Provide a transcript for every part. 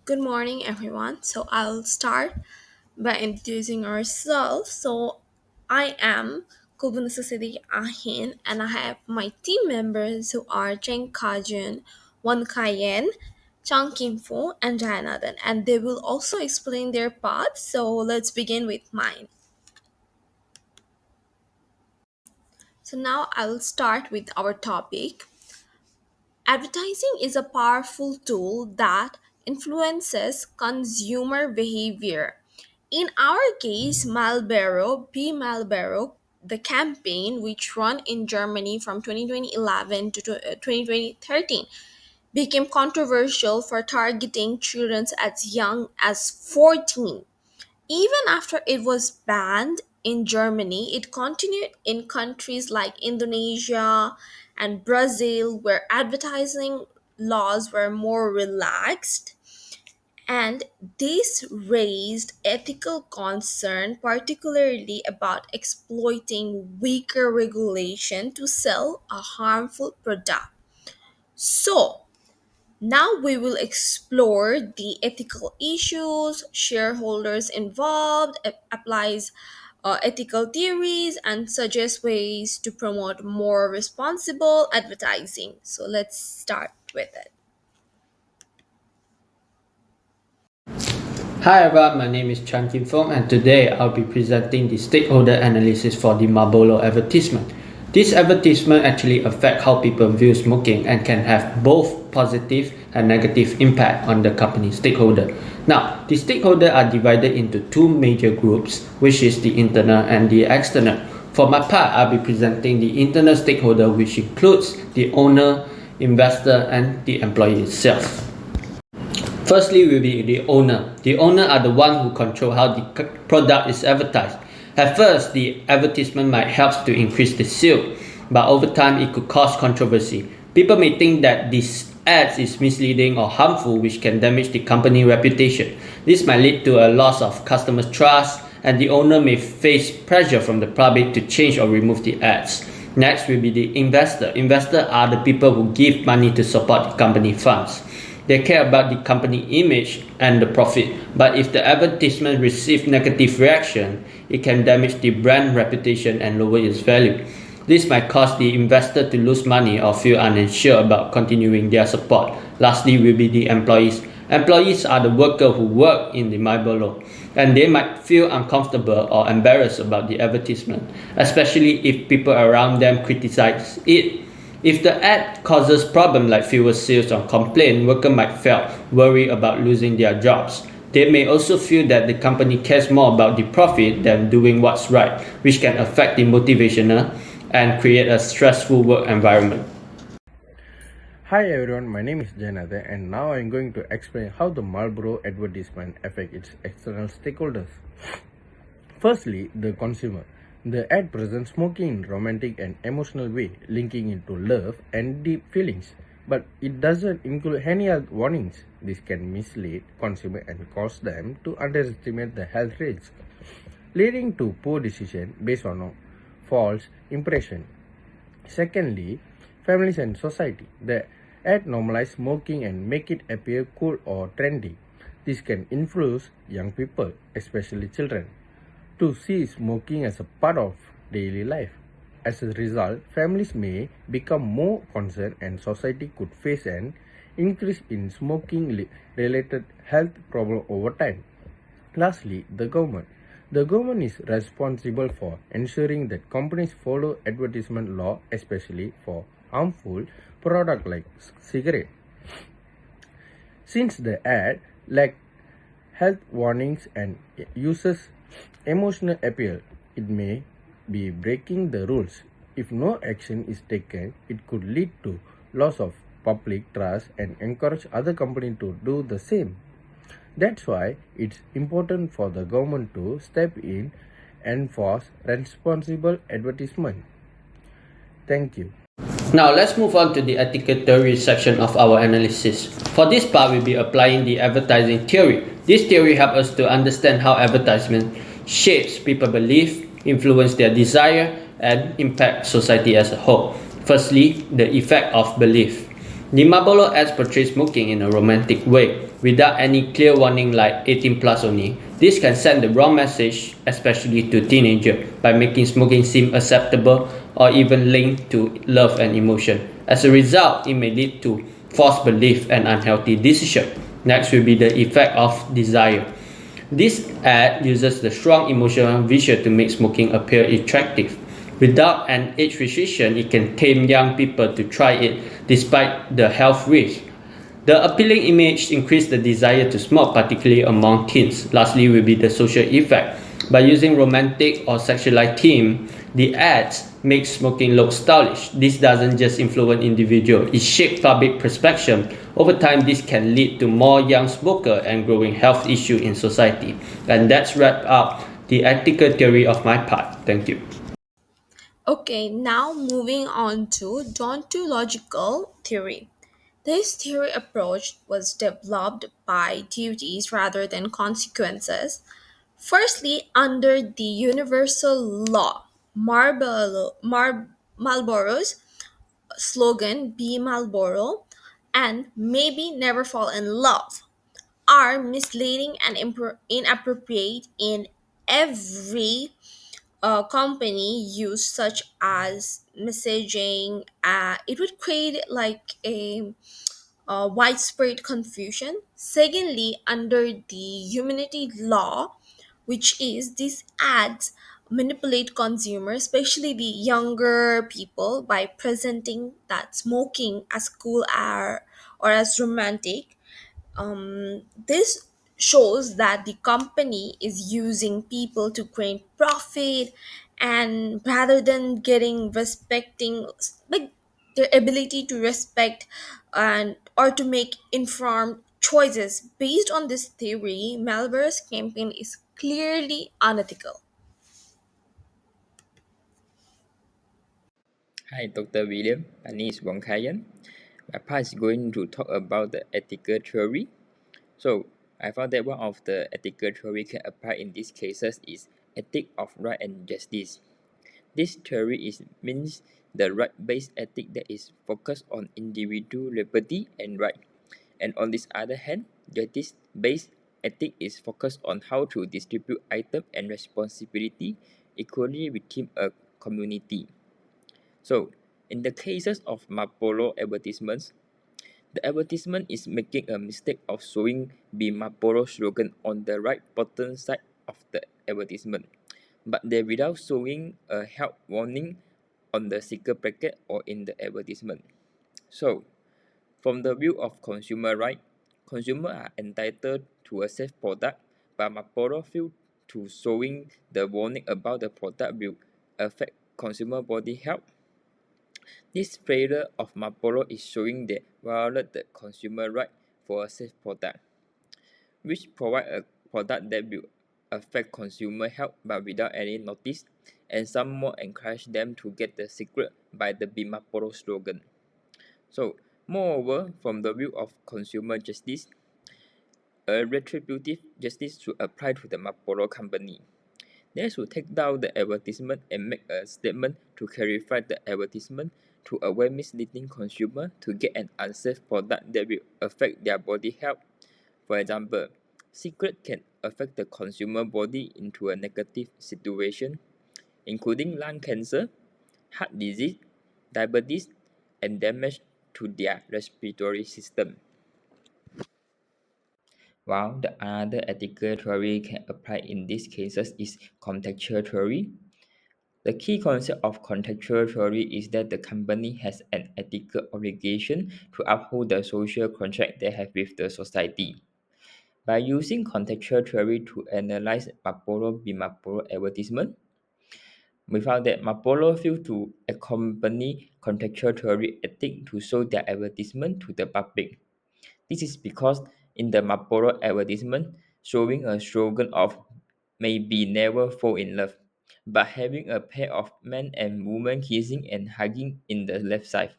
Good morning, everyone. I'll start by introducing ourselves. I am Kubunasa Siddhi Ahin, and I have my team members who are Cheng Kajun, Wan Kayen, Chang Kim Fu, and Jayanathan, and they will also explain their paths. So let's begin with mine. So now I'll start with our topic. Advertising is a powerful tool that influences consumer behavior. In our case, Marlboro, the campaign which run in Germany from 2011 to 2013, became controversial for targeting children as young as 14. Even after it was banned in Germany, it continued in countries like Indonesia and Brazil, where advertising laws were more relaxed. And this raised ethical concern, particularly about exploiting weaker regulation to sell a harmful product. So, now we will explore the ethical issues, shareholders involved, applies ethical theories, and suggest ways to promote more responsible advertising. So let's start with it. Hi everyone, my name is Chan Kim Fong and today I'll be presenting the stakeholder analysis for the Marlboro advertisement. This advertisement actually affects how people view smoking and can have both positive and negative impact on the company stakeholder. Now, the stakeholders are divided into two major groups, which is the internal and the external. For my part, I'll be presenting the internal stakeholder, which includes the owner, investor, and the employee itself. Firstly will be the owner. The owner are the one who control how the product is advertised. At first, the advertisement might help to increase the sale, but over time it could cause controversy. People may think that this ads is misleading or harmful, which can damage the company reputation. This might lead to a loss of customer trust, and the owner may face pressure from the public to change or remove the ads. Next will be the investor. Investors are the people who give money to support the company funds. They care about the company image and the profit, but if the advertisement receives negative reaction, it can damage the brand reputation and lower its value. This might cause the investor to lose money or feel unsure about continuing their support. Lastly will be the employees. Employees are the workers who work in the Marlboro, and they might feel uncomfortable or embarrassed about the advertisement, especially if people around them criticize it. If the ad causes problems like fewer sales or complaints, workers might feel worried about losing their jobs. They may also feel that the company cares more about the profit than doing what's right, which can affect the motivation and create a stressful work environment. Hi everyone, my name is Janathan and now I'm going to explain how the Marlboro advertisement affects its external stakeholders. Firstly, the consumer. The ad presents smoking in romantic and emotional way, linking into love and deep feelings. But it doesn't include any other warnings. This can mislead consumer and cause them to underestimate the health risk, leading to poor decision based on a false impression. Secondly, families and society. The ad normalize smoking and make it appear cool or trendy. This can influence young people, especially children, to see smoking as a part of daily life. As a result, families may become more concerned and society could face an increase in smoking related health problems over time. Lastly, the government. The government is responsible for ensuring that companies follow advertisement law, especially for harmful products like cigarette. Since the ad lack health warnings and uses emotional appeal, it may be breaking the rules. If no action is taken, it could lead to loss of public trust and encourage other companies to do the same. That's why it's important for the government to step in and enforce responsible advertisement. Thank you. Now let's move on to the ethical theory section of our analysis. For this part, we'll be applying the advertising theory. This theory helps us to understand how advertisement shapes people's belief, influence their desire, and impact society as a whole. Firstly, the effect of belief. The Marlboro ads portray smoking in a romantic way, without any clear warning like 18 plus only. This can send the wrong message, especially to teenagers, by making smoking seem acceptable or even linked to love and emotion. As a result, it may lead to false belief and unhealthy decision. Next will be the effect of desire. This ad uses the strong emotional visual to make smoking appear attractive. Without an age restriction, it can tame young people to try it despite the health risk. The appealing image increases the desire to smoke, particularly among teens. Lastly, will be the social effect. By using romantic or sexualized theme, the ads make smoking look stylish. This doesn't just influence individuals; it shapes public perception. Over time, this can lead to more young smokers and growing health issues in society. And that's wrap up the ethical theory of my part. Thank you. Okay, now moving on to deontological theory. This theory approach was developed by duties rather than consequences. Firstly, under the universal law, Marlboro's slogan, Be Marlboro, and maybe never fall in love, are misleading and inappropriate in every company use, such as messaging. It would create like a widespread confusion. Secondly, under the humanity law, which is these ads manipulate consumers, especially the younger people, by presenting that smoking as cool or as romantic. This shows that the company is using people to gain profit, and rather than getting respecting like their ability to respect and or to make informed choices. Based on this theory, Malware's campaign is clearly unethical. Hi, Dr. William. My name is Wang Kaiyan. My part is going to talk about the ethical theory. So, I found that one of the ethical theory can apply in these cases is ethic of right and justice. This theory means the right-based ethic that is focused on individual liberty and right. And on this other hand, justice-based ethic is focused on how to distribute items and responsibility equally within a community. So, in the cases of Marlboro advertisements, the advertisement is making a mistake of showing the Marlboro slogan on the right bottom side of the advertisement, but they without showing a health warning on the sticker packet or in the advertisement. So, from the view of consumer right, consumers are entitled to a safe product, but Marlboro failed to showing the warning about the product will affect consumer body health. This failure of Marlboro is showing they violate the consumer right for a safe product, which provide a product that will affect consumer health but without any notice, and some more encourage them to get the secret by the Be Marlboro slogan. So, moreover, from the view of consumer justice, a retributive justice should apply to the Marlboro company. They should take down the advertisement and make a statement to clarify the advertisement to avoid misleading consumers to get an unsafe product that will affect their body health. For example, cigarette can affect the consumer body into a negative situation, including lung cancer, heart disease, diabetes, and damage to their respiratory system. While the other ethical theory can apply in these cases is contextual theory. The key concept of contextual theory is that the company has an ethical obligation to uphold the social contract they have with the society. By using contextual theory to analyze Marlboro v. Marlboro advertisement, we found that Marlboro failed to accompany contextual theory ethic to show their advertisement to the public. This is because in the Marlboro advertisement, showing a slogan of maybe never fall in love, but having a pair of men and women kissing and hugging in the left side.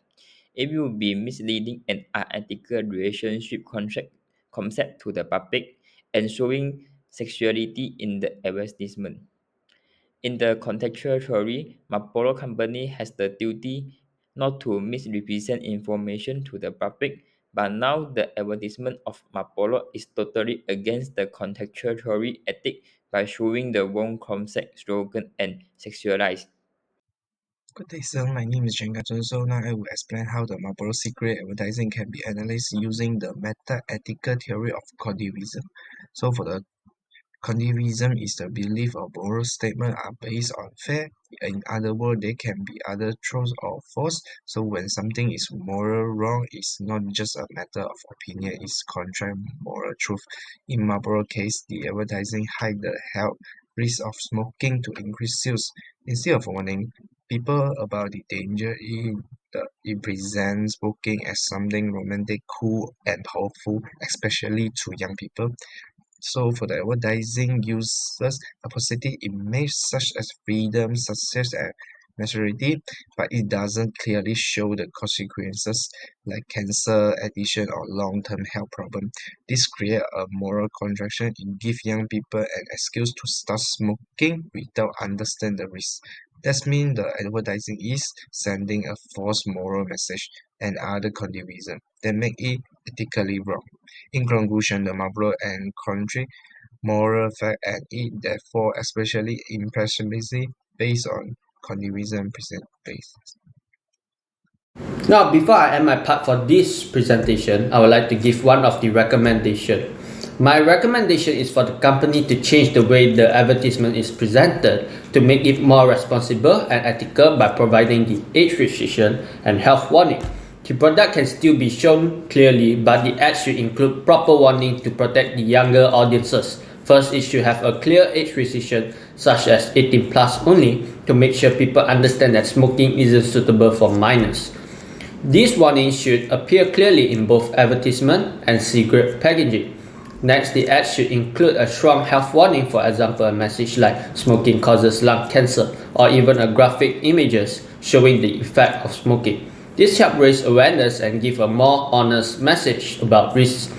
It will be misleading and unethical relationship contract concept to the public and showing sexuality in the advertisement. In the contextual theory, Marlboro Company has the duty not to misrepresent information to the public. But now the advertisement of Marlboro is totally against the contextual theory ethic by showing the wrong concept, slogan, and sexualized. Good day, sir. My name is Jenga Chun. So now I will explain how the Marlboro Secret advertising can be analyzed using the meta-ethical theory of collectivism. So for the collectivism is the belief or moral statement are based on fair. In other words, they can be either true or false. So when something is moral wrong, it's not just a matter of opinion, it's contrary moral truth. In Marlboro case, the advertising hide the health risk of smoking to increase sales. Instead of warning people about the danger, it presents smoking as something romantic, cool, and powerful, especially to young people. So for the advertising uses a positive image such as freedom, success, and maturity, but it doesn't clearly show the consequences like cancer, addiction, or long-term health problem. This creates a moral contraction in give young people an excuse to start smoking without understand the risk. That means the advertising is sending a false moral message and other condivision that make it ethically wrong. In conclusion, the Marlboro and country moral fact and it therefore especially impressionism based on consumerism present base. Now, before I end my part for this presentation, I would like to give one of the recommendation. My recommendation is for the company to change the way the advertisement is presented to make it more responsible and ethical by providing the age restriction and health warning. The product can still be shown clearly, but the ad should include proper warning to protect the younger audiences. First, it should have a clear age restriction, such as 18 plus only, to make sure people understand that smoking isn't suitable for minors. These warnings should appear clearly in both advertisement and cigarette packaging. Next, the ad should include a strong health warning, for example, a message like smoking causes lung cancer, or even a graphic images showing the effect of smoking. This helps raise awareness and give a more honest message about risks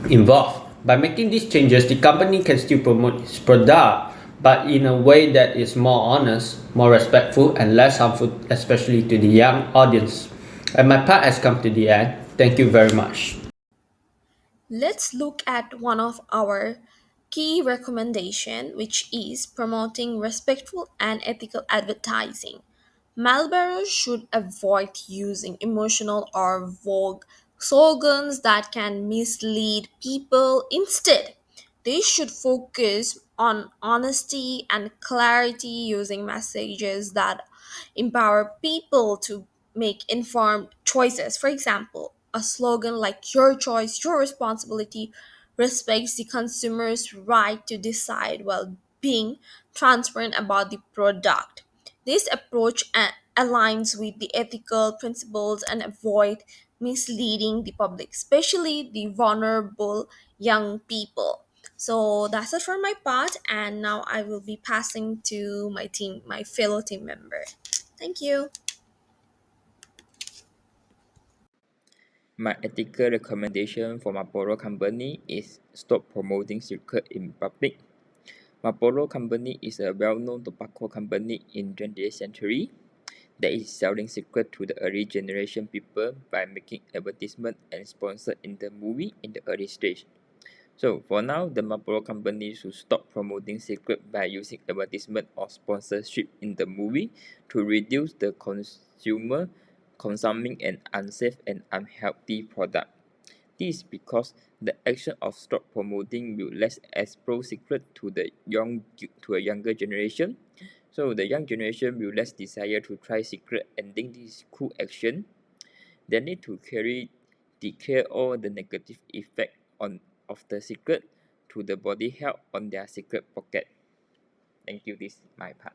involved. By making these changes, the company can still promote its product, but in a way that is more honest, more respectful, and less harmful, especially to the young audience. And my part has come to the end. Thank you very much. Let's look at one of our key recommendation, which is promoting respectful and ethical advertising. Marlboro should avoid using emotional or vogue slogans that can mislead people. Instead, they should focus on honesty and clarity using messages that empower people to make informed choices. For example, a slogan like "Your choice, your responsibility" respects the consumer's right to decide while being transparent about the product. This approach aligns with the ethical principles and avoid misleading the public, especially the vulnerable young people. So that's it for my part, and now I will be passing to my team, my fellow team member. Thank you. My ethical recommendation for Marlboro Company is stop promoting cigarette in public. Marlboro Company is a well-known tobacco company in 20th century that is selling cigarettes to the early generation people by making advertisement and sponsor in the movie in the early stage. So for now, the Marlboro company should stop promoting cigarette by using advertisement or sponsorship in the movie to reduce the consumer consuming an unsafe and unhealthy product. This is because the action of stop promoting will less expose cigarette to a younger generation. So the young generation will less desire to try cigarette and think this is cool action. They need to declare all the negative effect of the cigarette to the body health on their cigarette pocket. Thank you. This is my part.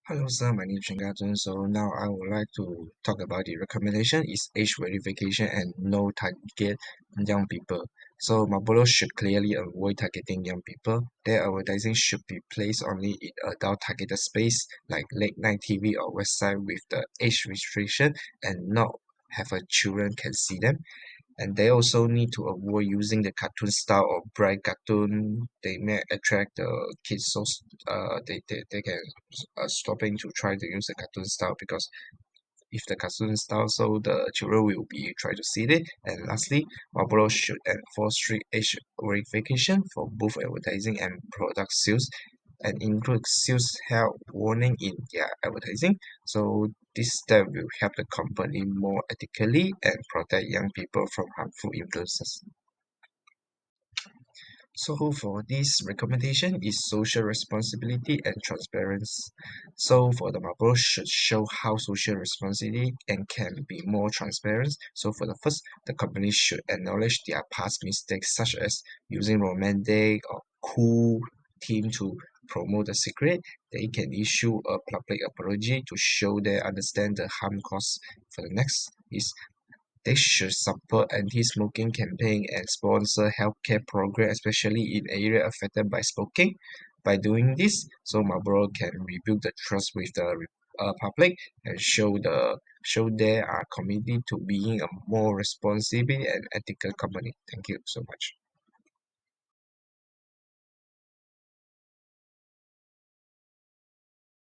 Hello sir, my name is Shingatun. So now I would like to talk about the recommendation is age verification and no target young people. So Marlboro should clearly avoid targeting young people. Their advertising should be placed only in adult targeted space like late night TV or website with the age restriction and not have a children can see them. And they also need to avoid using the cartoon style or bright cartoon. They may attract the kids, so they can stopping to try to use the cartoon style, because if the cartoon style, so the children will be try to see it. And lastly, Marlboro should enforce strict age verification for both advertising and product sales, and include sales health warning in their advertising. So this step will help the company more ethically and protect young people from harmful influences. So for this recommendation is social responsibility and transparency. So for the Marlboro should show how social responsibility and can be more transparent. So for the first, the company should acknowledge their past mistakes, such as using romantic or cool theme to promote the secret. They can issue a public apology to show they understand the harm caused. For the next is they should support anti-smoking campaign and sponsor healthcare programs, especially in areas affected by smoking. By doing this, so Marlboro can rebuild the trust with the public and show they are committed to being a more responsible and ethical company. Thank you so much.